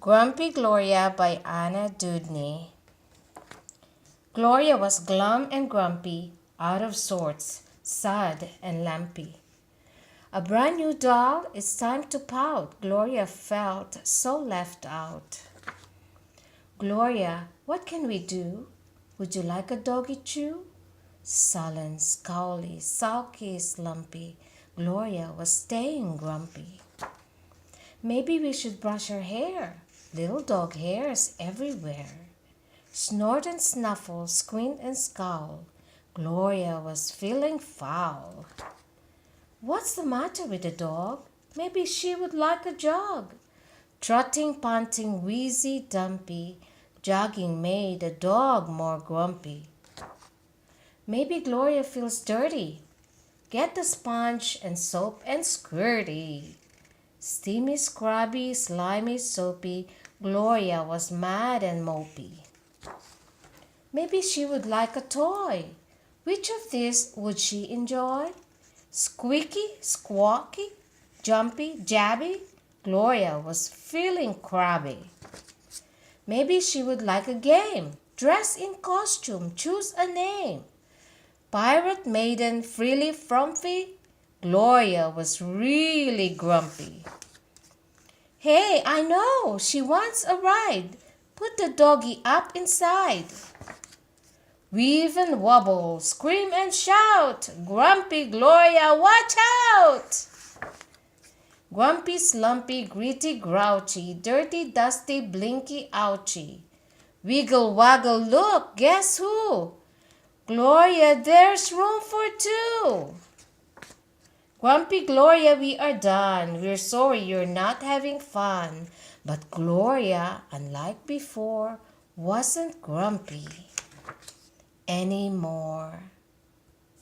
Grumpy Gloria by Anna Dewdney. Gloria was glum and grumpy, out of sorts, sad and lumpy. A brand new doll, it's time to pout. Gloria felt so left out. Gloria, what can we do? Would you like a doggy chew? Sullen, scowly, sulky, slumpy, Gloria was staying grumpy. Maybe we should brush her hair. Little dog hairs everywhere. Snort and snuffle, squint and scowl. Gloria was feeling foul. What's the matter with the dog? Maybe she would like a jog. Trotting, panting, wheezy, dumpy, jogging made the dog more grumpy. Maybe Gloria feels dirty. Get the sponge and soap and squirty. Steamy, scrubby, slimy, soapy, Gloria was mad and mopey. Maybe she would like a toy. Which of these would she enjoy? Squeaky, squawky, jumpy, jabby, Gloria was feeling crabby. Maybe she would like a game. Dress in costume, choose a name. Pirate maiden, frilly, frumpy, Gloria was really grumpy. Hey, I know, she wants a ride. Put the doggy up inside. Weave and wobble, scream and shout. Grumpy Gloria, watch out! Grumpy, slumpy, gritty, grouchy, dirty, dusty, blinky, ouchy. Wiggle, waggle, look, guess who? Gloria, there's room for two. Grumpy Gloria, we are done. We're sorry you're not having fun. But Gloria, unlike before, wasn't grumpy anymore.